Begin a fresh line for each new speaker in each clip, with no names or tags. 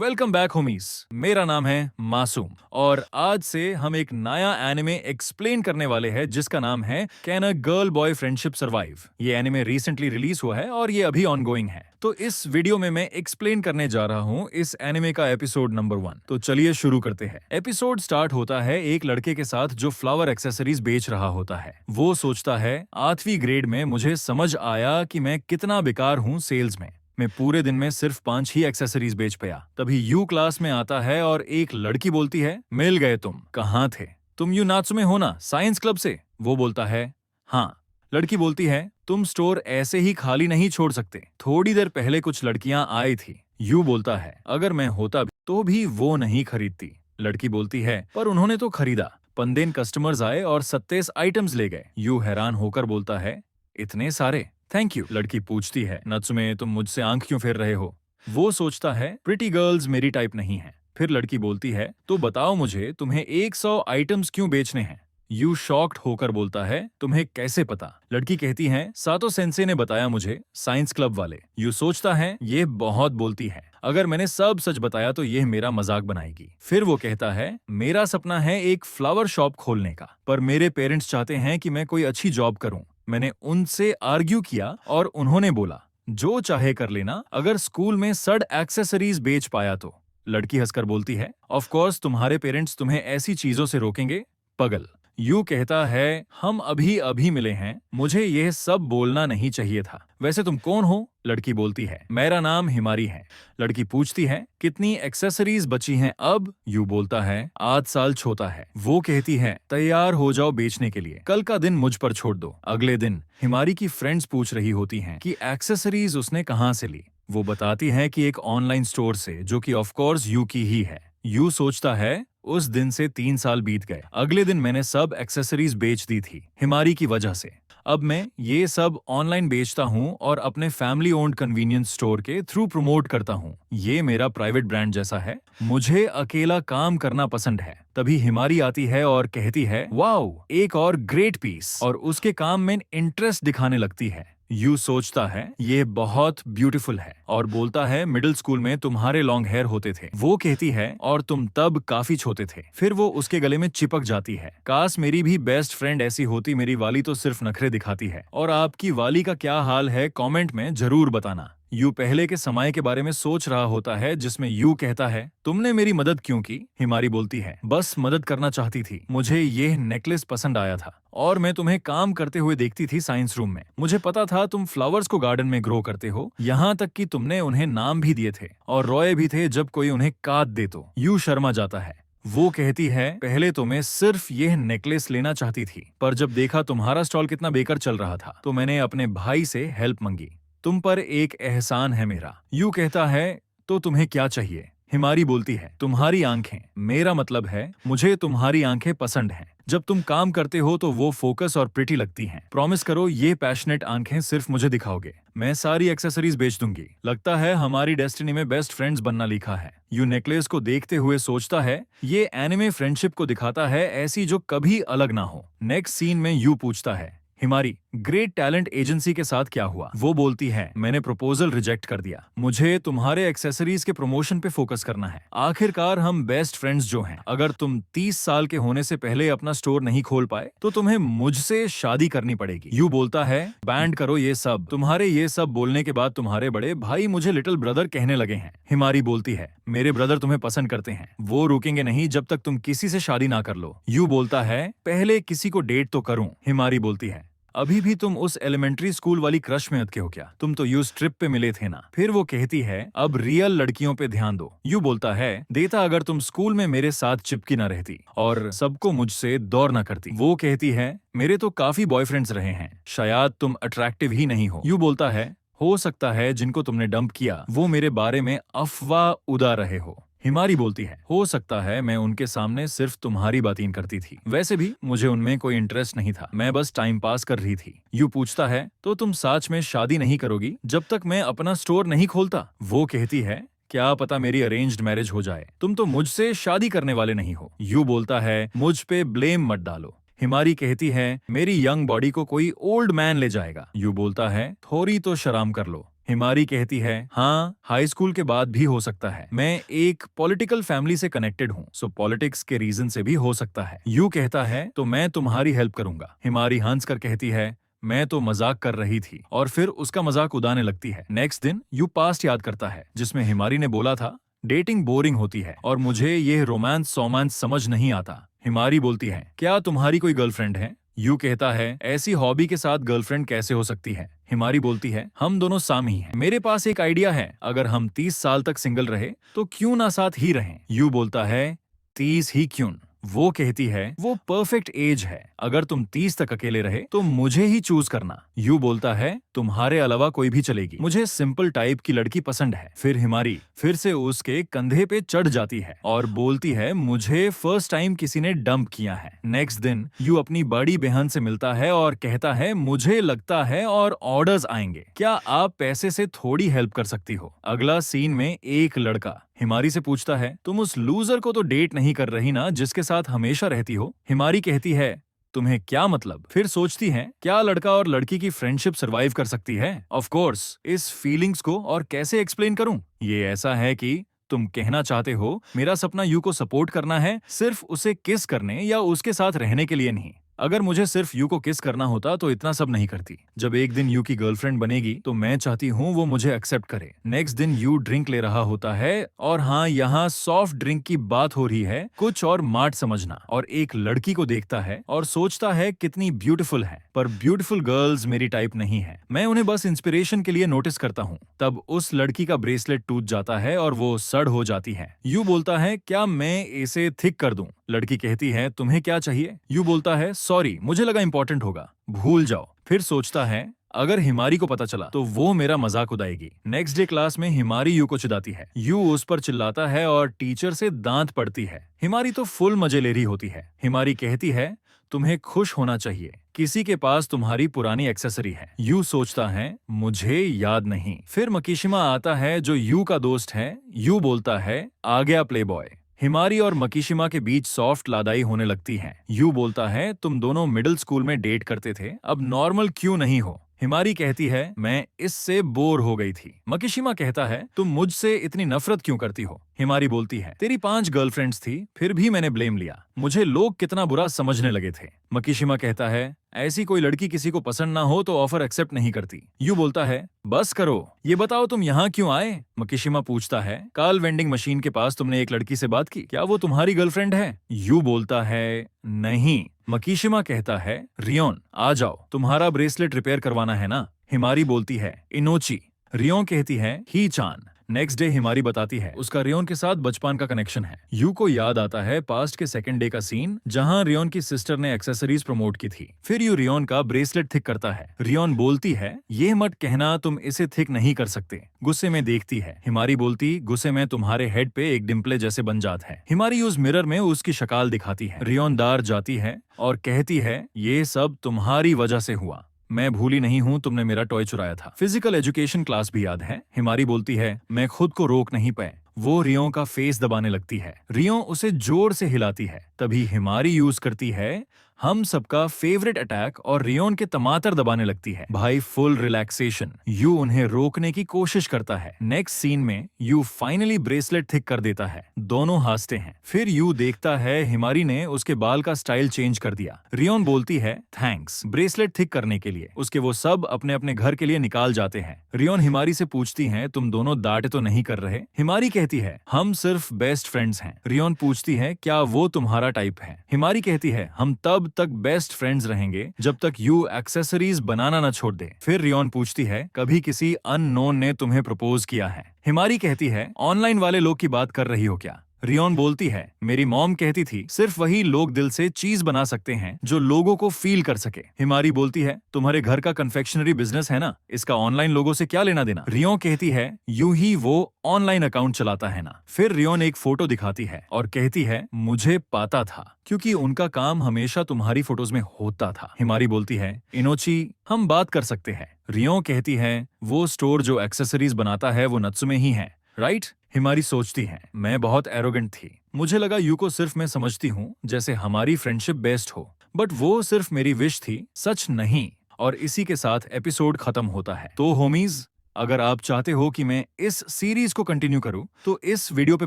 Welcome back homies. मेरा नाम है मासूम और आज से हम एक नया एनिमे एक्सप्लेन करने वाले हैं जिसका नाम है can a girl boy friendship survive. ये एनिमे रिसेंटली रिलीज हुआ है और ये अभी ऑनगोइंग है। तो इस वीडियो में मैं एक्सप्लेन करने जा रहा हूँ इस एनिमे का एपिसोड नंबर 1। तो चलिए शुरू करते हैं। एपिसोड स्टार्ट होता है एक लड़के के साथ जो फ्लावर एक्सेसरीज बेच रहा होता है। वो सोचता है 8वीं ग्रेड में मुझे समझ आया कि मैं कितना बेकार हूँ सेल्स में। मैं पूरे दिन में सिर्फ 5 ही एक्सेसरीज बेच पाया। तभी यू क्लास में आता है और एक लड़की बोलती है, मिल गए तुम, कहाँ थे तुम? यू नात्सुमे हो ना, साइंस क्लब से? वो बोलता है हाँ। लड़की बोलती है, तुम स्टोर ऐसे ही खाली नहीं छोड़ सकते, थोड़ी देर पहले कुछ लड़कियां आई थी। यू बोलता है, अगर मैं होता भी तो भी वो नहीं खरीदती। लड़की बोलती है, पर उन्होंने तो खरीदा। 15 कस्टमर्स आए और 27 आइटम्स ले गए। यू हैरान होकर बोलता है, इतने सारे? Thank you. लड़की पूछती है, नात्सुमे तुम मुझसे आंख क्यों फेर रहे हो? वो सोचता है प्रिटी गर्ल्स मेरी टाइप नहीं है। फिर लड़की बोलती है, तो बताओ मुझे तुम्हें 100 आइटम्स क्यों बेचने हैं? यू शॉक्ड होकर बोलता है, तुम्हें कैसे पता? लड़की कहती है, सातो सेंसे ने बताया मुझे, साइंस क्लब वाले। यू सोचता है ये बहुत बोलती है, अगर मैंने सब सच बताया तो ये मेरा मजाक बनाएगी। फिर वो कहता है, मेरा सपना है एक फ्लावर शॉप खोलने का, पर मेरे पेरेंट्स चाहते हैं कि मैं कोई अच्छी जॉब करूं। मैंने उनसे आर्ग्यू किया और उन्होंने बोला, जो चाहे कर लेना, अगर स्कूल में सड एक्सेसरीज बेच पाया तो। लड़की हंसकर बोलती है, ऑफ कोर्स तुम्हारे पेरेंट्स तुम्हें ऐसी चीजों से रोकेंगे, पगल। यू कहता है, हम अभी अभी मिले हैं, मुझे यह सब बोलना नहीं चाहिए था। वैसे तुम कौन हो? लड़की बोलती है, मेरा नाम हिमारी है। लड़की पूछती है, कितनी एक्सेसरीज बची हैं अब? यू बोलता है, 8 साल छोटा है। वो कहती है, तैयार हो जाओ बेचने के लिए, कल का दिन मुझ पर छोड़ दो। अगले दिन हिमारी की फ्रेंड्स पूछ रही होती हैं कि एक्सेसरीज उसने कहाँ से ली। वो बताती है कि एक ऑनलाइन स्टोर से, जो कि ऑफ कोर्स यू की ही है। यू सोचता है, उस दिन से 3 साल बीत गए। अगले दिन मैंने सब एक्सेसरीज बेच दी थी हिमारी की वजह से। अब मैं ये सब ऑनलाइन बेचता हूँ और अपने फैमिली ओन्ड कन्वीनियंस स्टोर के थ्रू प्रमोट करता हूँ। ये मेरा प्राइवेट ब्रांड जैसा है। मुझे अकेला काम करना पसंद है। तभी हिमारी आती है और कहती है, वाओ, एक और ग्रेट पीस, और उसके काम में इंटरेस्ट दिखाने लगती है। यू सोचता है ये बहुत ब्यूटीफुल है और बोलता है, मिडिल स्कूल में तुम्हारे लॉन्ग हेयर होते थे। वो कहती है, और तुम तब काफी छोटे थे। फिर वो उसके गले में चिपक जाती है। काश मेरी भी बेस्ट फ्रेंड ऐसी होती, मेरी वाली तो सिर्फ नखरे दिखाती है। और आपकी वाली का क्या हाल है कमेंट में जरूर बताना। यू पहले के समय के बारे में सोच रहा होता है जिसमें यू कहता है, तुमने मेरी मदद क्यों की? हिमारी बोलती है, बस मदद करना चाहती थी। मुझे ये नेकलेस पसंद आया था और मैं तुम्हें काम करते हुए देखती थी साइंस रूम में। मुझे पता था तुम फ्लावर्स को गार्डन में ग्रो करते हो, यहाँ तक कि तुमने उन्हें नाम भी दिए थे और रोए भी थे जब कोई उन्हें काट दे तो। यू शर्मा जाता है। वो कहती है, पहले तो मैं सिर्फ यह नेकलेस लेना चाहती थी, पर जब देखा तुम्हारा स्टॉल कितना बेकार चल रहा था तो मैंने अपने भाई से हेल्प मांगी। तुम पर एक एहसान है मेरा। यू कहता है, तो तुम्हें क्या चाहिए? हिमारी बोलती है, तुम्हारी आंखें। मेरा मतलब है, मुझे तुम्हारी आंखें पसंद हैं। जब तुम काम करते हो तो वो फोकस और प्रिटी लगती हैं। प्रॉमिस करो ये पैशनेट आंखें सिर्फ मुझे दिखाओगे। मैं सारी एक्सेसरीज बेच दूंगी। लगता है हमारी डेस्टिनी में बेस्ट फ्रेंड्स बनना लिखा है। यू नेकलेस को देखते हुए सोचता है, ये एनिमे फ्रेंडशिप को दिखाता है, ऐसी जो कभी अलग ना हो। नेक्स्ट सीन में यू पूछता है, हिमारी, ग्रेट टैलेंट एजेंसी के साथ क्या हुआ? वो बोलती है, मैंने प्रपोजल रिजेक्ट कर दिया। मुझे तुम्हारे एक्सेसरीज के प्रमोशन पे फोकस करना है। आखिरकार हम बेस्ट फ्रेंड्स जो हैं। अगर तुम 30 साल के होने से पहले अपना स्टोर नहीं खोल पाए तो तुम्हें मुझसे शादी करनी पड़ेगी। यू बोलता है, बैंड करो ये सब। तुम्हारे ये सब बोलने के बाद तुम्हारे बड़े भाई मुझे लिटिल ब्रदर कहने लगे हैं। हिमारी बोलती है, मेरे ब्रदर तुम्हें पसंद करते हैं, वो रुकेंगे नहीं जब तक तुम किसी से शादी ना कर लो। यू बोलता है, पहले किसी को डेट तो करूं। हिमारी बोलती है, अभी भी तुम उस एलिमेंट्री स्कूल वाली क्रश में अटके हो क्या? तुम तो यू ट्रिप पे मिले थे ना। फिर वो कहती है, अब रियल लड़कियों पे ध्यान दो। यू बोलता है, देता अगर तुम स्कूल में मेरे साथ चिपकी ना रहती और सबको मुझसे दौर ना करती। वो कहती है, मेरे तो काफी बॉयफ्रेंड्स रहे हैं, शायद तुम अट्रैक्टिव ही नहीं हो। यू बोलता है, हो सकता है जिनको तुमने डंप किया वो मेरे बारे में अफवाह उड़ा रहे हो। हिमारी बोलती है, हो सकता है मैं उनके सामने सिर्फ तुम्हारी बातें करती थी। वैसे भी मुझे उनमें कोई इंटरेस्ट नहीं था, मैं बस टाइम पास कर रही थी। यू पूछता है, तो तुम सच में शादी नहीं करोगी जब तक मैं अपना स्टोर नहीं खोलता? वो कहती है, क्या पता मेरी अरेंज्ड मैरिज हो जाए, तुम तो मुझसे शादी करने वाले नहीं हो। यू बोलता है, मुझ पे ब्लेम मत डालो। हिमारी कहती है, मेरी यंग बॉडी को कोई ओल्ड मैन ले जाएगा। यू बोलता है, थोड़ी तो शर्म कर लो। हिमारी कहती है हाँ, हाई स्कूल के बाद भी हो सकता है। मैं एक पॉलिटिकल फैमिली से कनेक्टेड हूँ, सो पॉलिटिक्स के रीजन से भी हो सकता है। यू कहता है तो मैं तुम्हारी हेल्प करूंगा। हिमारी हंस कर कहती है मैं तो मजाक कर रही थी, और फिर उसका मजाक उड़ाने लगती है। नेक्स्ट दिन यू पास्ट याद करता है जिसमें हिमारी ने बोला था डेटिंग बोरिंग होती है और मुझे ये रोमांस सोमांस समझ नहीं आता। हिमारी बोलती है क्या तुम्हारी कोई गर्लफ्रेंड है? यू कहता है ऐसी हॉबी के साथ गर्लफ्रेंड कैसे हो सकती है? हिमारी बोलती है हम दोनों सामी हैं। मेरे पास एक आइडिया है, अगर हम 30 साल तक सिंगल रहे तो क्यों ना साथ ही रहें। यू बोलता है 30 ही क्यों? वो कहती है वो परफेक्ट एज है, अगर तुम 30 तक अकेले रहे तो मुझे ही चूज करना। यू बोलता है तुम्हारे अलावा कोई भी चलेगी, मुझे सिंपल टाइप की लड़की पसंद है। फिर हिमारी फिर से उसके कंधे पे चढ़ जाती है और बोलती है मुझे फर्स्ट टाइम किसी ने डंप किया है। नेक्स्ट दिन यू अपनी बड़ी बहन से मिलता है और कहता है मुझे लगता है और ऑर्डर्स आएंगे, क्या आप पैसे से थोड़ी हेल्प कर सकती हो? अगला सीन में एक लड़का हिमारी से पूछता है तुम उस लूजर को तो डेट नहीं कर रही ना जिसके साथ हमेशा रहती हो? हिमारी कहती है तुम्हें क्या मतलब? फिर सोचती है क्या लड़का और लड़की की फ्रेंडशिप सरवाइव कर सकती है? ऑफ कोर्स इस फीलिंग्स को और कैसे एक्सप्लेन करूं? ये ऐसा है कि तुम कहना चाहते हो मेरा सपना यू को सपोर्ट करना है, सिर्फ उसे किस करने या उसके साथ रहने के लिए नहीं। अगर मुझे सिर्फ यू को किस करना होता तो इतना सब नहीं करती। जब एक दिन यू की गर्लफ्रेंड बनेगी तो मैं चाहती हूँ वो मुझे एक्सेप्ट करे। नेक्स्ट दिन यू ड्रिंक ले रहा होता है और हाँ, यहाँ सॉफ्ट ड्रिंक की बात हो रही है, कुछ और मार्ट समझना, और एक लड़की को देखता है और सोचता है कितनी ब्यूटीफुल है, पर ब्यूटीफुल गर्ल्स मेरी टाइप नहीं है, मैं उन्हें बस इंस्पिरेशन के लिए नोटिस करता हूँ। तब उस लड़की का ब्रेसलेट टूट जाता है और वो सड़ हो जाती है। यू बोलता है क्या मैं इसे थिक कर दूं? लड़की कहती है तुम्हें क्या चाहिए? यू बोलता है सॉरी, मुझे लगा इंपॉर्टेंट होगा, भूल जाओ। फिर सोचता है अगर हिमारी को पता चला तो वो मेरा मजाक उड़ाएगी। नेक्स्ट डे क्लास में हिमारी यू को चिढ़ाती है, यू उस पर चिल्लाता है और टीचर से दांत पड़ती है। हिमारी तो फुल मजे ले रही होती है। हिमारी कहती है तुम्हें खुश होना चाहिए, किसी के पास तुम्हारी पुरानी एक्सेसरी है। यू सोचता है मुझे याद नहीं। फिर मकीशिमा आता है जो यू का दोस्त है। यू बोलता है आ गया प्लेबॉय। हिमारी और मकीशिमा के बीच सॉफ्ट लादाई होने लगती है। यू बोलता है तुम दोनों मिडिल स्कूल में डेट करते थे, अब नॉर्मल क्यों नहीं हो? हिमारी कहती है मैं इससे बोर हो गई थी। मकीशिमा कहता है तुम मुझसे इतनी नफरत क्यों करती हो? हिमारी बोलती है तेरी 5 गर्लफ्रेंड्स थी, फिर भी मैंने ब्लेम लिया, मुझे लोग कितना बुरा समझने लगे थे। मकीशिमा कहता है ऐसी कोई लड़की किसी को पसंद ना हो तो ऑफर एक्सेप्ट नहीं करती। यू बोलता है बस करो, ये बताओ तुम यहाँ क्यों आए? मकीशिमा पूछता है कल वेंडिंग मशीन के पास तुमने एक लड़की से बात की, क्या वो तुम्हारी गर्लफ्रेंड है? यू बोलता है नहीं। मकीशिमा कहता है रियोन आ जाओ, तुम्हारा ब्रेसलेट रिपेयर करवाना है ना? हिमारी बोलती है इनोची। रियोन कहती है ही चान। नेक्स्ट डे हिमारी बताती है उसका रियोन के साथ बचपन का कनेक्शन है। यू को याद आता है पास्ट के सेकंड डे का सीन जहां रियोन की सिस्टर ने एक्सेसरीज प्रमोट की थी। फिर यू रियोन का ब्रेसलेट थिक करता है। रियोन बोलती है ये मत कहना तुम इसे थिक नहीं कर सकते। गुस्से में देखती है। हिमारी बोलती गुस्से में तुम्हारे हेड पे एक डिम्पले जैसे बन जात है। हिमारी उस मिरर में उसकी शक्ल दिखाती है। रियोन दार जाती है और कहती है ये सब तुम्हारी वजह से हुआ, मैं भूली नहीं हूँ तुमने मेरा टॉय चुराया था। फिजिकल एजुकेशन क्लास भी याद है। हिमारी बोलती है मैं खुद को रोक नहीं पाए। वो रियो का फेस दबाने लगती है। रियो उसे जोर से हिलाती है। तभी हिमारी यूज करती है हम सबका फेवरेट अटैक और रियोन के टमाटर दबाने लगती है। भाई फुल रिलैक्सेशन। यू उन्हें रोकने की कोशिश करता है। नेक्स्ट सीन में यू फाइनली ब्रेसलेट थिक कर देता है। दोनों हंसते हैं। फिर यू देखता है हिमारी ने उसके बाल का स्टाइल चेंज कर दिया। रियोन बोलती है थैंक्स ब्रेसलेट थिक करने के लिए। उसके वो सब अपने अपने घर के लिए निकाल जाते हैं। रियोन हिमारी से पूछती है तुम दोनों दाटे तो नहीं कर रहे? हिमारी कहती है हम सिर्फ बेस्ट फ्रेंड्स हैं। रियोन पूछती है क्या वो तुम्हारा टाइप है? हिमारी कहती है हम तब तक बेस्ट फ्रेंड्स रहेंगे जब तक यू एक्सेसरीज बनाना न छोड़ दे। फिर रियोन पूछती है कभी किसी अननोन ने तुम्हें प्रपोज किया है? हिमारी कहती है ऑनलाइन वाले लोग की बात कर रही हो क्या? रियोन बोलती है मेरी मॉम कहती थी सिर्फ वही लोग दिल से चीज बना सकते हैं जो लोगों को फील कर सके। हिमारी बोलती है तुम्हारे घर का कन्फेक्शनरी बिजनेस है ना, इसका ऑनलाइन लोगों से क्या लेना देना? रियोन कहती है यूं ही वो ऑनलाइन अकाउंट चलाता है ना। फिर रियोन एक फोटो दिखाती है और कहती है मुझे पता था क्योंकि उनका काम हमेशा तुम्हारी फोटोज में होता था। हिमारी बोलती है इनोची हम बात कर सकते हैं। रियोन कहती है वो स्टोर जो एक्सेसरीज बनाता है वो नत्सुमे ही है, राइट? हिमारी सोचती है मैं बहुत एरोगेंट थी, मुझे लगा यू को सिर्फ मैं समझती हूँ जैसे हमारी फ्रेंडशिप बेस्ट हो, बट वो सिर्फ मेरी विश थी, सच नहीं। और इसी के साथ एपिसोड खत्म होता है। तो होमीज अगर आप चाहते हो कि मैं इस सीरीज को कंटिन्यू करूं, तो इस वीडियो पे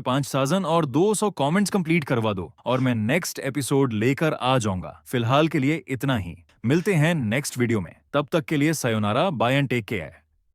5,000 और 200 कमेंट्स कंप्लीट करवा दो और मैं नेक्स्ट एपिसोड लेकर आ जाऊंगा। फिलहाल के लिए इतना ही। मिलते हैं नेक्स्ट वीडियो में। तब तक के लिए सयोनारा, बाय एंड टेक केयर।